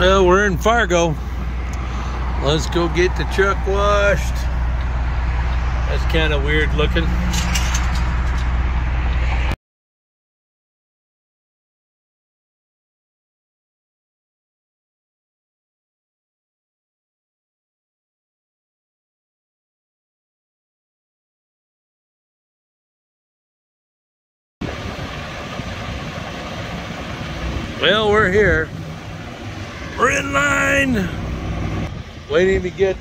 Well, we're in Fargo. Let's go get the truck washed. That's kind of weird looking. Well, we're here. We're in line. Waiting to get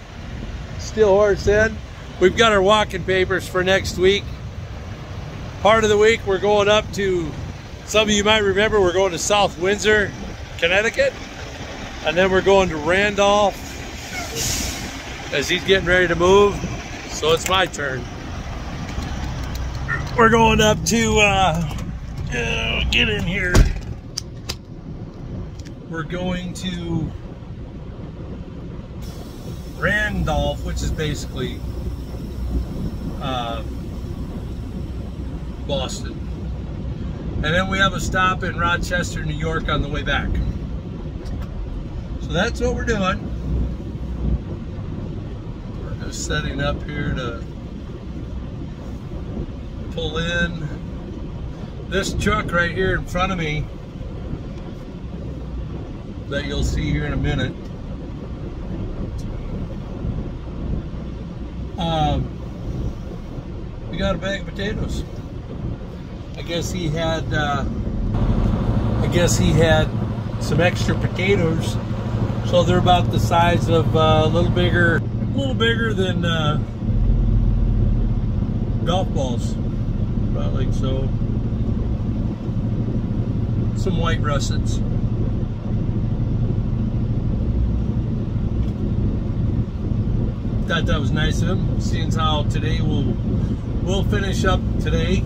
Steel Horse in. We've got our walking papers for next week. Part of the week we're going up to, some of you might remember, we're going to South Windsor, Connecticut. And then we're going to Randolph as he's getting ready to move. So it's my turn. We're going up to, get in here. We're going to Randolph, which is basically Boston. And then we have a stop in Rochester, New York on the way back. So that's what we're doing. We're just setting up here to pull in. This truck right here in front of me that you'll see here in a minute. We got a bag of potatoes. I guess he had some extra potatoes, so they're about the size of a little bigger than golf balls, about like so. Some white russets. Thought that was nice of him, seeing how today we'll finish up today,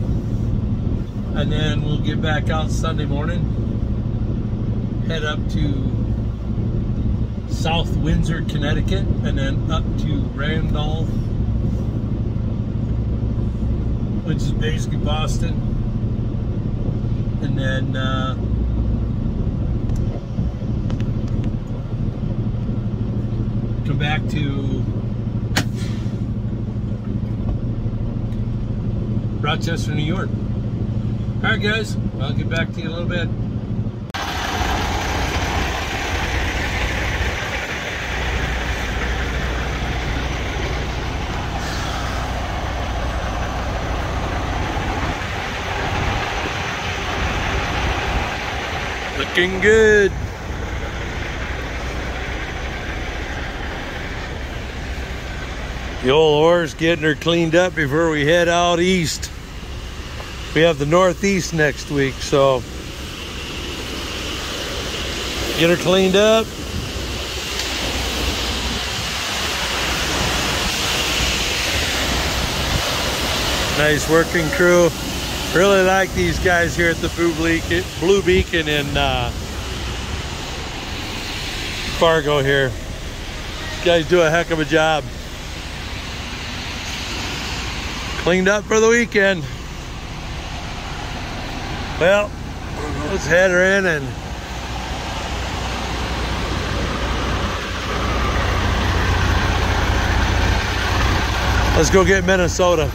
and then we'll get back out Sunday morning, head up to South Windsor, Connecticut, and then up to Randolph, which is basically Boston, and then come back to Rochester, New York. All right, guys, I'll get back to you in a little bit. Looking good. The old horse getting her cleaned up before we head out east. We have the Northeast next week, so get her cleaned up. Nice working crew. Really like these guys here at the Blue Beacon in Fargo here. These guys do a heck of a job. Cleaned up for the weekend. Well, let's head her in and let's go get Minnesota.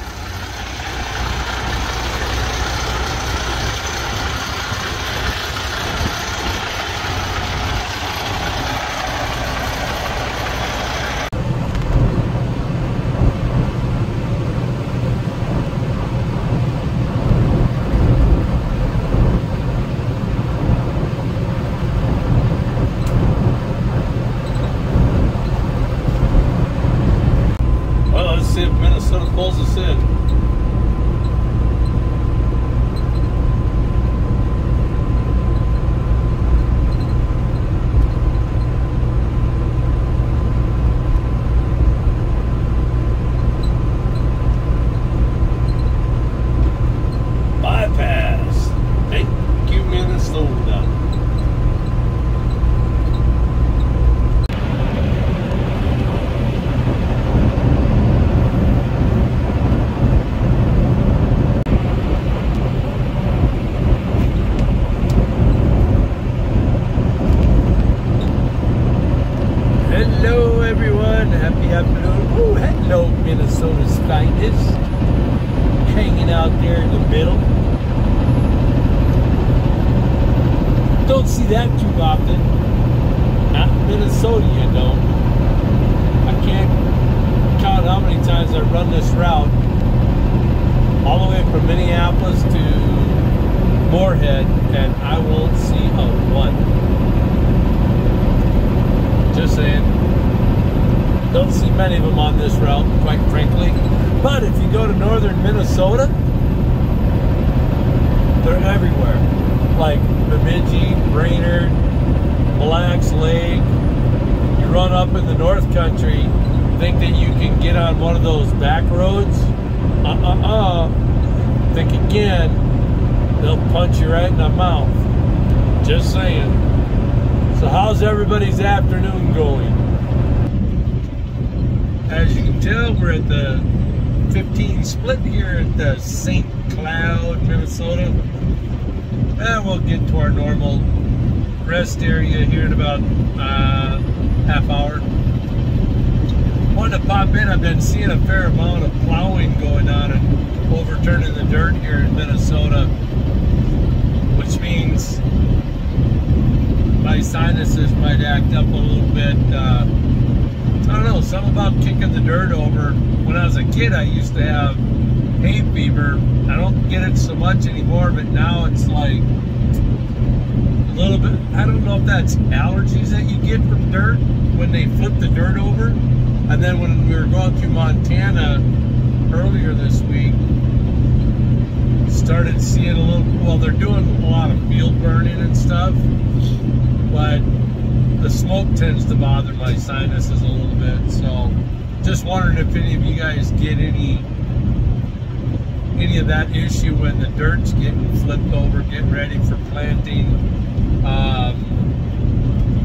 See if Minnesota pulls us in. sinus hanging out there in the middle. Don't see that too often. Not in Minnesota, you don't. I can't count how many times I run this route all the way from Minneapolis to Moorhead, and I won't see a one. Just saying. Don't see many of them on this route, quite frankly. But if you go to northern Minnesota, they're everywhere. Like Bemidji, Brainerd, Mille Lacs Lake. You run up in the North Country, think that you can get on one of those back roads. Think again, they'll punch you right in the mouth. Just saying. So how's everybody's afternoon going? As you can tell, we're at the 15 split here at the St. Cloud, Minnesota. And we'll get to our normal rest area here in about half hour. Wanted to pop in. I've been seeing a fair amount of plowing going on and overturning the dirt here in Minnesota, which means my sinuses might act up a little bit. I don't know, something about kicking the dirt over. When I was a kid, I used to have hay fever. I don't get it so much anymore, but now it's like a little bit, I don't know if that's allergies that you get from dirt when they flip the dirt over. And then when we were going through Montana earlier this week, started seeing a little, well, they're doing a lot of field burning and stuff, but the smoke tends to bother my sinuses a little bit. So just wondering if any of you guys get any of that issue when the dirt's getting flipped over, getting ready for planting.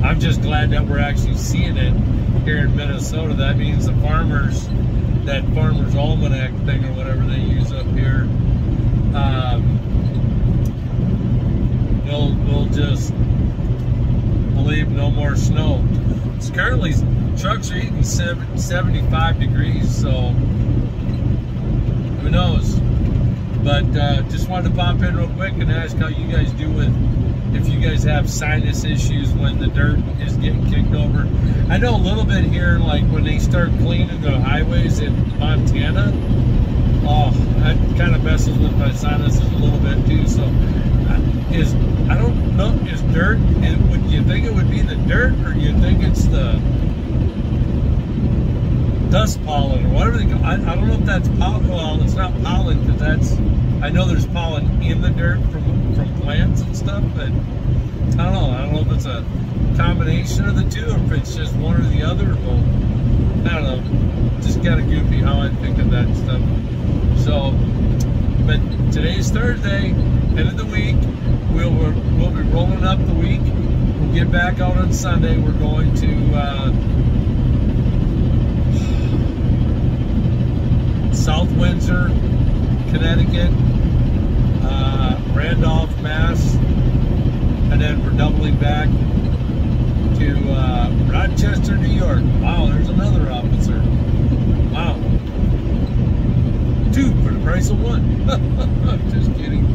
I'm just glad that we're actually seeing it here in Minnesota. That means the farmers, that Farmer's Almanac thing or whatever they use up here, we'll just believe no more snow. It's currently, trucks are hitting 75 degrees, so who knows. But just wanted to pop in real quick and ask how you guys do with, if you guys have sinus issues when the dirt is getting kicked over. I know a little bit here, like when they start cleaning the highways in Montana, oh, that kind of messes with my sinuses a little bit too. So I don't know, is dirt, would you think it would be the dirt, or do you think it's the dust pollen or whatever they call it? I don't know if that's pollen. Well, it's not pollen, because that's, I know there's pollen in the dirt from plants and stuff, but I don't know if it's a combination of the two, or if it's just one or the other. Well, I don't know, just kind of goofy how I think of that stuff. So, but today's Thursday, end of the week. We'll be rolling up the week. We'll get back out on Sunday. We're going to South Windsor, Connecticut, Randolph, Mass, and then we're doubling back to Rochester, New York. Wow, there's another officer. Wow. 2 for the price of 1. Just kidding.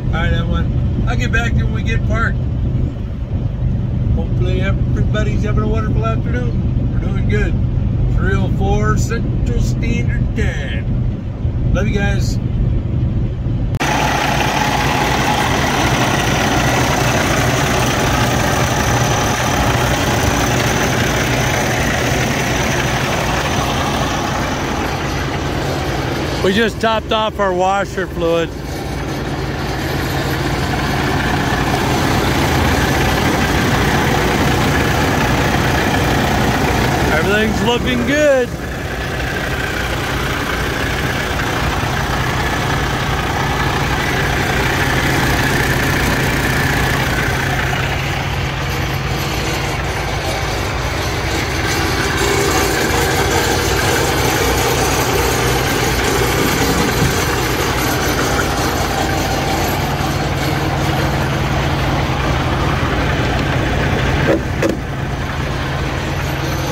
Alright, everyone. I'll get back to you when we get parked. Hopefully everybody's having a wonderful afternoon. We're doing good. 3:04 Central Standard Time. Love you guys. We just topped off our washer fluid. Everything's looking good.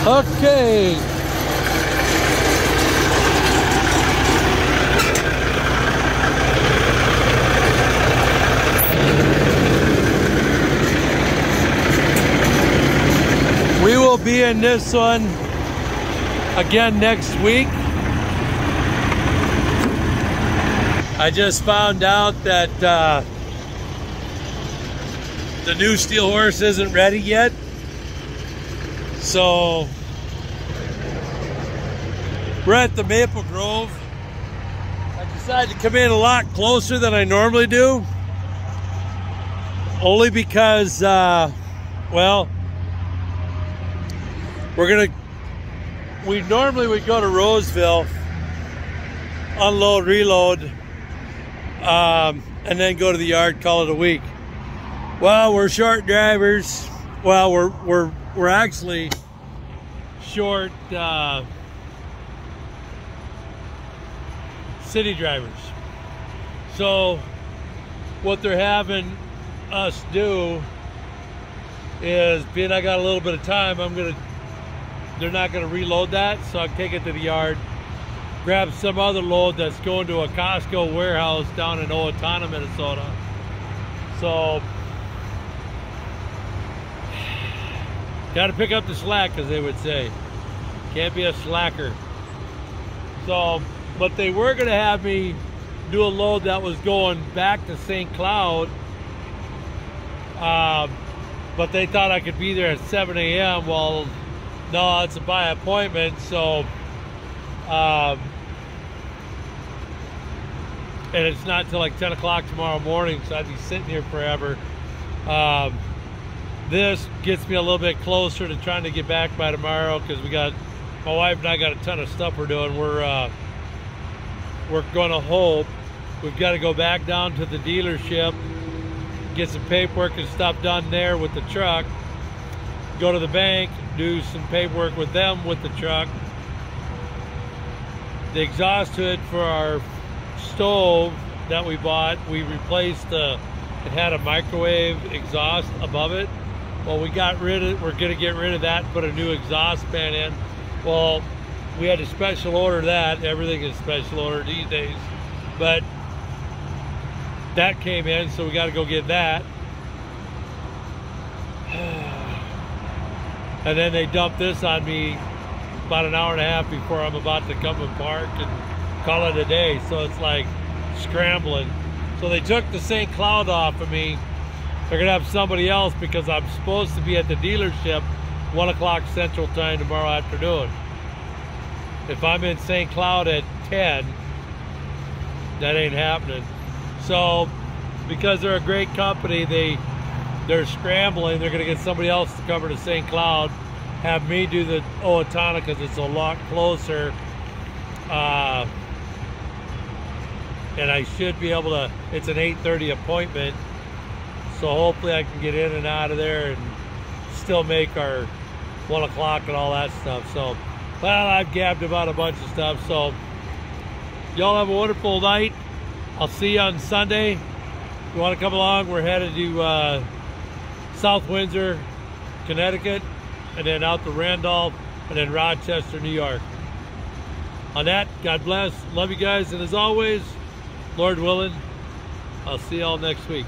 Okay. be in this one again next week. I just found out that the new steel horse isn't ready yet. So we're at the Maple Grove. I decided to come in a lot closer than I normally do. Only because, well, we normally would go to Roseville, unload, reload, and then go to the yard, call it a week. Well, we're short drivers. Well, we're actually short city drivers. So what they're having us do is, being I got a little bit of time, they're not gonna reload that, so I'll take it to the yard, grab some other load that's going to a Costco warehouse down in Owatonna, Minnesota. So got to pick up the slack, as they would say. Can't be a slacker. So, but they were going to have me do a load that was going back to St. Cloud. But they thought I could be there at 7 a.m. Well, no, it's a by appointment. So, and it's not till like 10 o'clock tomorrow morning, so I'd be sitting here forever. This gets me a little bit closer to trying to get back by tomorrow, because my wife and I got a ton of stuff we're doing. We're going to hope. We've got to go back down to the dealership, get some paperwork and stuff done there with the truck, go to the bank, do some paperwork with them with the truck. The exhaust hood for our stove that we bought, we replaced it had a microwave exhaust above it. Well, we're going to get rid of that and put a new exhaust fan in. Well, we had to special order that. Everything is special order these days. But that came in, so we got to go get that. And then they dumped this on me about an hour and a half before I'm about to come and park and call it a day. So it's like scrambling. So they took the St. Cloud off of me. They're gonna have somebody else, because I'm supposed to be at the dealership 1 o'clock Central Time tomorrow afternoon. If I'm in St. Cloud at 10, that ain't happening. So because they're a great company, they're scrambling. They're gonna get somebody else to cover to St. Cloud, have me do the Owatonna because it's a lot closer. And I should be able to, it's an 8:30 appointment. So hopefully I can get in and out of there and still make our 1 o'clock and all that stuff. So, well, I've gabbed about a bunch of stuff. So y'all have a wonderful night. I'll see you on Sunday. If you want to come along, we're headed to South Windsor, Connecticut, and then out to Randolph, and then Rochester, New York. On that, God bless. Love you guys. And as always, Lord willing, I'll see y'all next week.